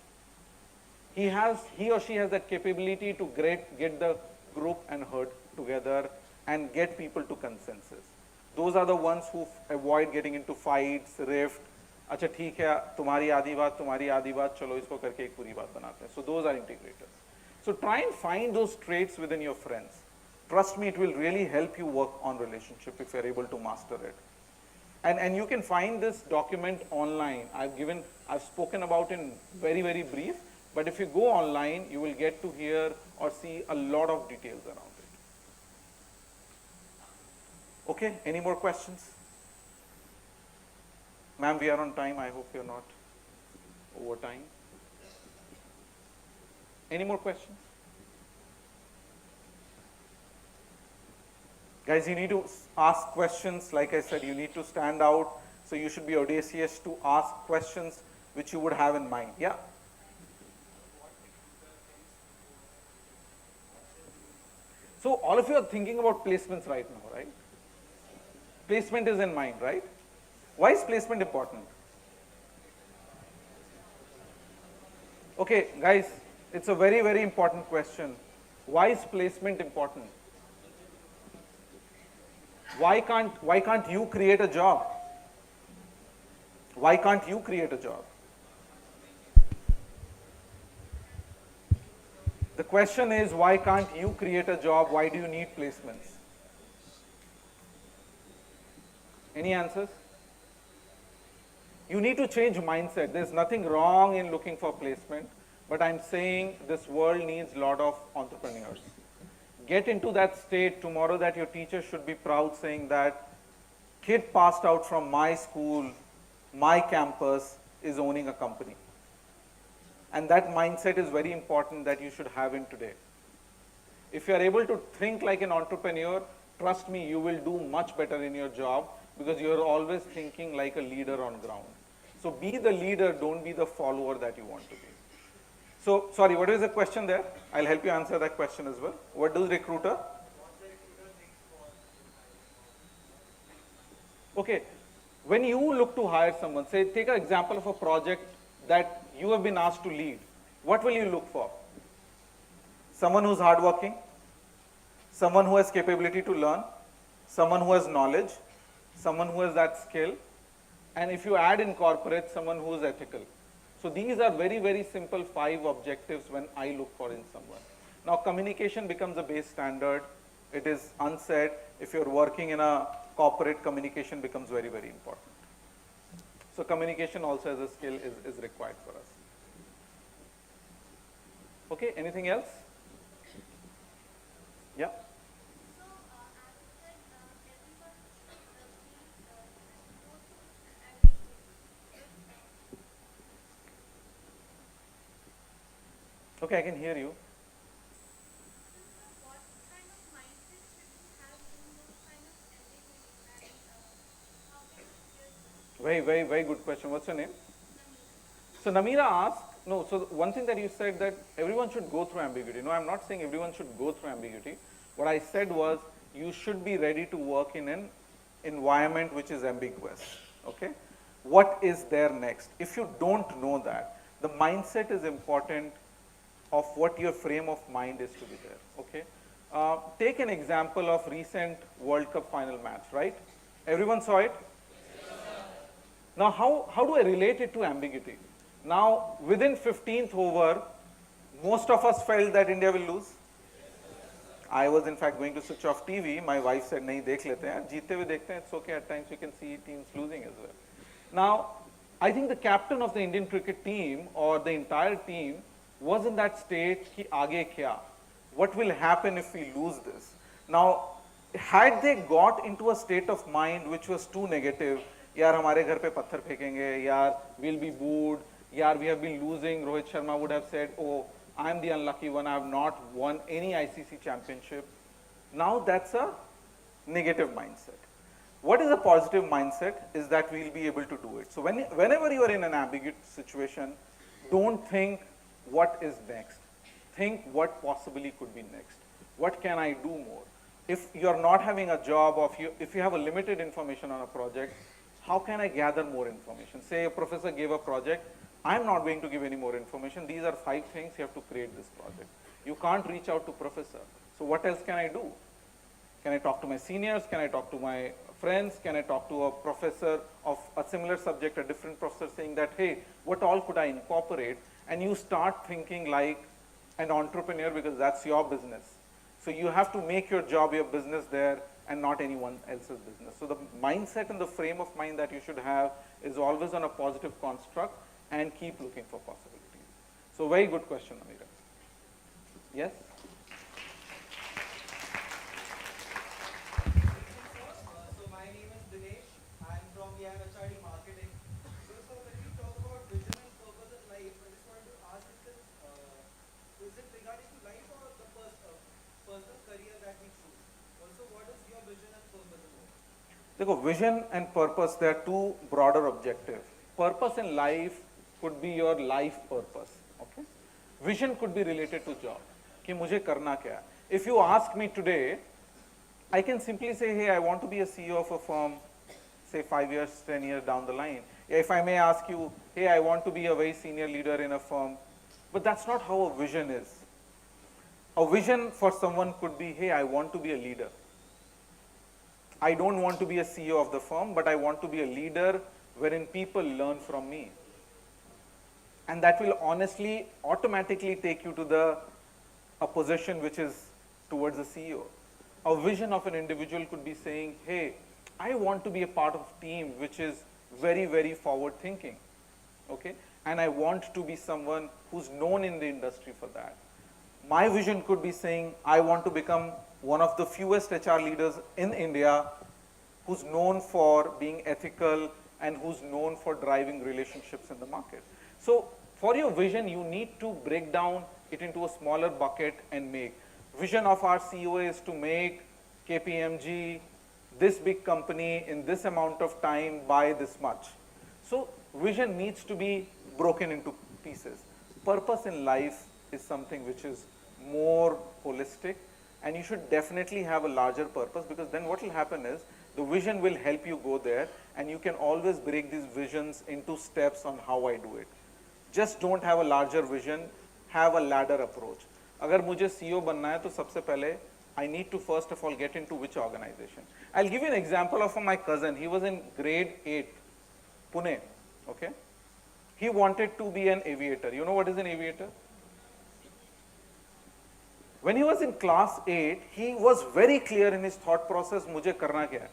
He or she has that capability to get the group and herd together and get people to consensus. Those are the ones who avoid getting into fights, rift. अच्छा ठीक है, तुम्हारी आधी बात, चलो इसको करके एक पूरी बात बनाते हैं. So those are integrators. So try and find those traits within your friends. Trust me, it will really help you work on relationship if you're able to master it. And you can find this document online. I've spoken about in very, very brief. But if you go online, you will get to hear or see a lot of details around it. Okay, any more questions? Ma'am, we are on time. I hope you're not over time. Any more questions? Guys, you need to ask questions. Like I said, you need to stand out. So you should be audacious to ask questions which you would have in mind. Yeah? So all of you are thinking about placements right now, right? Placement is in mind, right? Why is placement important? Okay, guys, it's a very, very important question. Why is placement important? Why can't you create a job? Why can't you create a job? The question is, why can't you create a job? Why do you need placements? Any answers? You need to change mindset. There's nothing wrong in looking for placement, but I'm saying this world needs a lot of entrepreneurs. Get into that state tomorrow that your teacher should be proud saying that kid passed out from my school, my campus is owning a company. And that mindset is very important that you should have in today. If you are able to think like an entrepreneur, trust me, you will do much better in your job because you are always thinking like a leader on ground. So be the leader, don't be the follower that you want to be. So, sorry, what is the question there? I'll help you answer that question as well. What does recruiter? Okay, when you look to hire someone, say, take an example of a project that you have been asked to lead. What will you look for? Someone who's hardworking, someone who has capability to learn, someone who has knowledge, someone who has that skill, and if you add in corporate, someone who is ethical. So these are very, very simple 5 objectives when I look for in someone. Now communication becomes a base standard. It is unsaid. If you're working in a corporate, communication becomes very, very important. So communication also as a skill is required for us. Okay, anything else? Yeah. Okay, I can hear you. Very, very, very good question. What's your name? So Namira asked, no, so one thing that you said that everyone should go through ambiguity. No, I'm not saying everyone should go through ambiguity. What I said was you should be ready to work in an environment which is ambiguous. Okay? What is there next? If you don't know that, the mindset is important of what your frame of mind is to be there. Okay? Take an example of recent World Cup final match, right? Everyone saw it? Now, how do I relate it to ambiguity? Now, within 15th over, most of us felt that India will lose. I was in fact going to switch off TV. My wife said, "Nahi, dekh lete hain. Jeete hue dekhte hain. It's okay. At times you can see teams losing as well." Now, I think the captain of the Indian cricket team or the entire team was in that state ki aage kya? What will happen if we lose this? Now, had they got into a state of mind which was too negative, यार हमारे घर पे पत्थर फेंकेंगे, यार we'll be booed, यार we have been losing, Rohit Sharma would have said, oh, I'm the unlucky one, I have not won any ICC championship. Now that's a negative mindset. What is a positive mindset is that we'll be able to do it. So whenever you are in an ambiguous situation, don't think what is next. Think what possibly could be next. What can I do more? If you're not having a job or if you have a limited information on a project, how can I gather more information? Say a professor gave a project, I'm not going to give any more information. These are 5 things you have to create this project. You can't reach out to professor. So what else can I do? Can I talk to my seniors? Can I talk to my friends? Can I talk to a professor of a similar subject, a different professor saying that, hey, what all could I incorporate? And you start thinking like an entrepreneur because that's your business. So you have to make your job, your business there and not anyone else's business. So the mindset and the frame of mind that you should have is always on a positive construct and keep looking for possibilities. So very good question, Amira. Yes? So my name is Dinesh. I'm from BIMHRD Marketing. So when we talk about vision and purpose in life, I just wanted to ask is it regarding to life or the personal career that we choose? Also, what is your vision and purpose about? देखो, vision and purpose, they are 2 broader objectives. Purpose in life could be your life purpose. Okay? Vision could be related to job. कि मुझे करना क्या है? If you ask me today, I can simply say, hey, I want to be a CEO of a firm, say 5 years, 10 years down the line. If I may ask you, hey, I want to be a very senior leader in a firm. But that's not how a vision is. A vision for someone could be, hey, I want to be a leader. I don't want to be a CEO of the firm, but I want to be a leader wherein people learn from me. And that will honestly, automatically take you to a position which is towards a CEO. A vision of an individual could be saying, hey, I want to be a part of a team which is very, very forward thinking. Okay? And I want to be someone who's known in the industry for that. My vision could be saying, I want to become one of the fewest HR leaders in India who's known for being ethical and who's known for driving relationships in the market. So for your vision, you need to break down it into a smaller bucket and make. Vision of our CEO is to make KPMG, this big company in this amount of time by this much. So vision needs to be broken into pieces. Purpose in life is something which is more holistic, and you should definitely have a larger purpose, because then what will happen is the vision will help you go there, and you can always break these visions into steps on how I do it. Just don't have a larger vision, have a ladder approach. अगर मुझे CEO बनना है तो सबसे पहले I need to first of all get into which organization. I'll give you an example of my cousin. He was in grade 8, Pune, okay? He wanted to be an aviator. You know what is an aviator? When he was in class 8, he was very clear in his thought process, mujhe karna kya hai?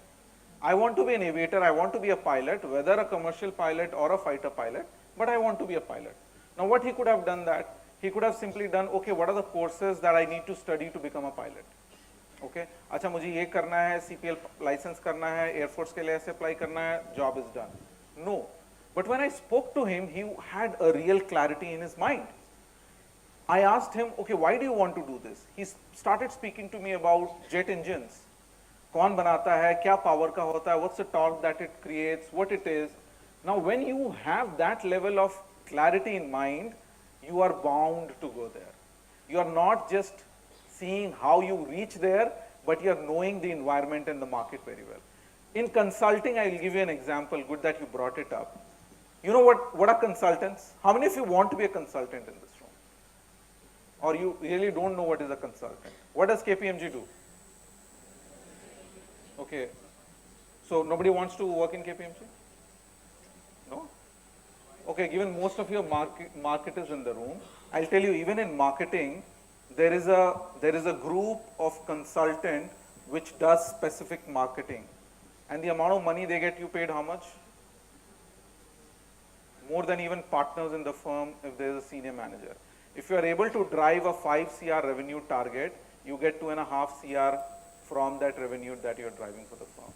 I want to be an aviator, I want to be a pilot, whether a commercial pilot or a fighter pilot, but I want to be a pilot. Now what he could have done that, he could have simply done, okay, what are the courses that I need to study to become a pilot? Okay, अच्छा मुझे ये करना है, CPL license करना है, Air Force के लिए ऐसे apply करना है, job is done. No, but when I spoke to him, he had a real clarity in his mind. I asked him, okay, why do you want to do this? He started speaking to me about jet engines. कौन बनाता है, क्या power का होता है, what's the torque that it creates, what it is. Now when you have that level of clarity in mind, you are bound to go there. You are not just seeing how you reach there, but you are knowing the environment and the market very well. In consulting, I will give you an example, good that you brought it up. You know what are consultants? How many of you want to be a consultant in this room? Or you really don't know what is a consultant? What does KPMG do? Okay, so nobody wants to work in KPMG? No? Okay, given most of your marketers in the room, I'll tell you, even in marketing, there is a group of consultant which does specific marketing. And the amount of money they get you paid how much? More than even partners in the firm if there is a senior manager. If you are able to drive a 5 CR revenue target, you get 2.5 CR from that revenue that you are driving for the firm.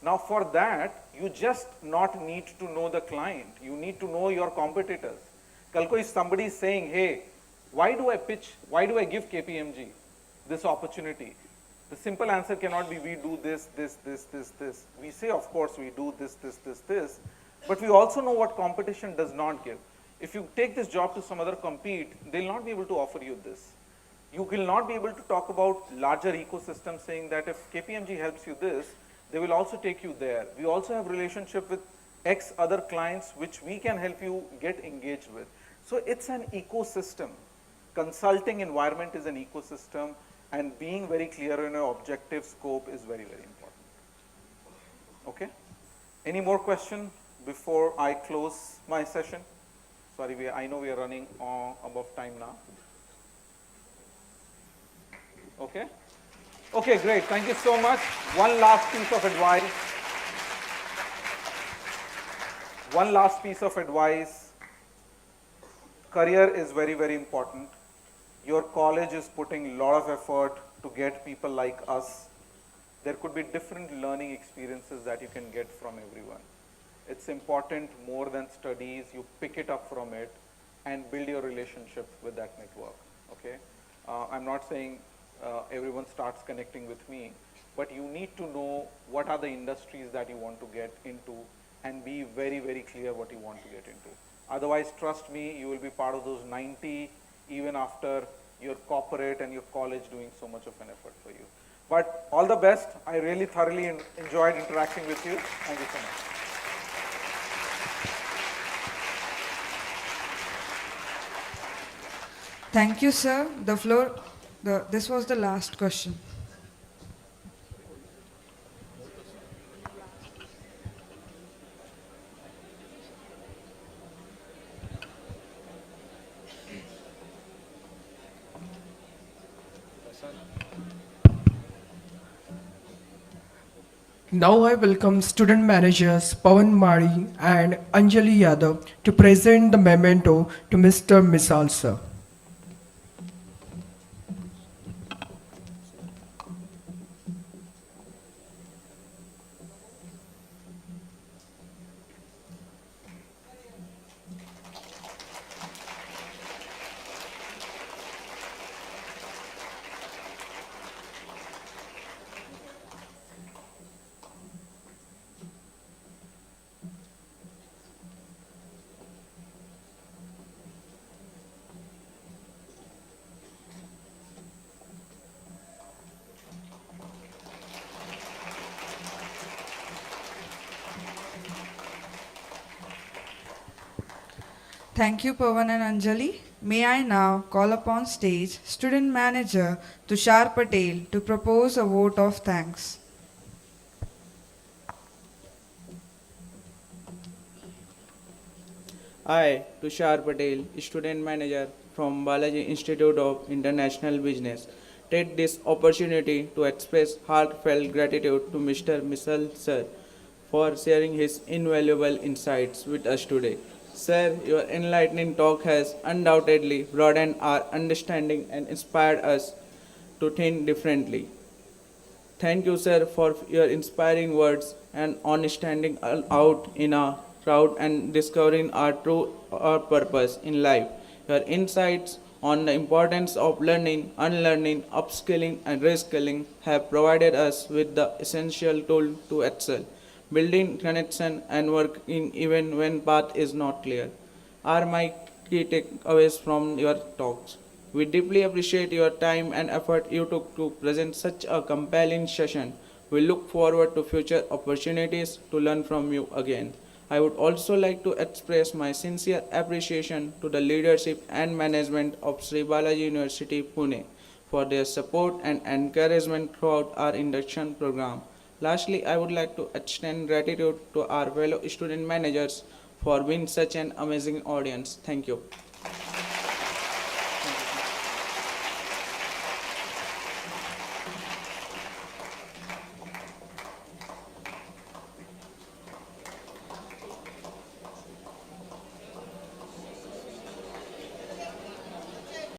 Now for that, you just not need to know the client. You need to know your competitors. Kalko, if somebody is saying, hey, why do I give KPMG this opportunity? The simple answer cannot be we do this. We say, of course, we do this, but we also know what competition does not give. If you take this job to some other compete, they'll not be able to offer you this. You will not be able to talk about larger ecosystem saying that if KPMG helps you this, they will also take you there. We also have relationship with X other clients which we can help you get engaged with. So it's an ecosystem. Consulting environment is an ecosystem, and being very clear in your objective scope is very, very important. Okay? Any more question before I close my session? Sorry, I know we are running above time now. Okay? Okay, great. Thank you so much. One last piece of advice. Career is very, very important. Your college is putting a lot of effort to get people like us. There could be different learning experiences that you can get from everyone. It's important more than studies. You pick it up from it and build your relationship with that network. Okay? I'm not saying everyone starts connecting with me, but you need to know what are the industries that you want to get into and be very, very clear what you want to get into. Otherwise, trust me, you will be part of those 90 even after your corporate and your college doing so much of an effort for you. But all the best. I really thoroughly enjoyed interacting with you. Thank you so much. Thank you, sir. This was the last question. Now I welcome student managers Pawan Mari and Anjali Yadav to present the memento to Mr. Misal, sir. Thank you, Pawan and Anjali. May I now call upon stage Student Manager Tushar Patel to propose a vote of thanks. I, Tushar Patel, Student Manager from Balaji Institute of International Business, take this opportunity to express heartfelt gratitude to Mr. Misal Sir for sharing his invaluable insights with us today. Sir, your enlightening talk has undoubtedly broadened our understanding and inspired us to think differently. Thank you, sir, for your inspiring words and on standing out in a crowd and discovering our purpose in life. Your insights on the importance of learning, unlearning, upskilling, and reskilling have provided us with the essential tool to excel, building connection and working even when path is not clear. Are my key takeaways from your talks. We deeply appreciate your time and effort you took to present such a compelling session. We look forward to future opportunities to learn from you again. I would also like to express my sincere appreciation to the leadership and management of Sri Balaji University Pune for their support and encouragement throughout our induction program. Lastly, I would like to extend gratitude to our fellow student managers for being such an amazing audience. Thank you.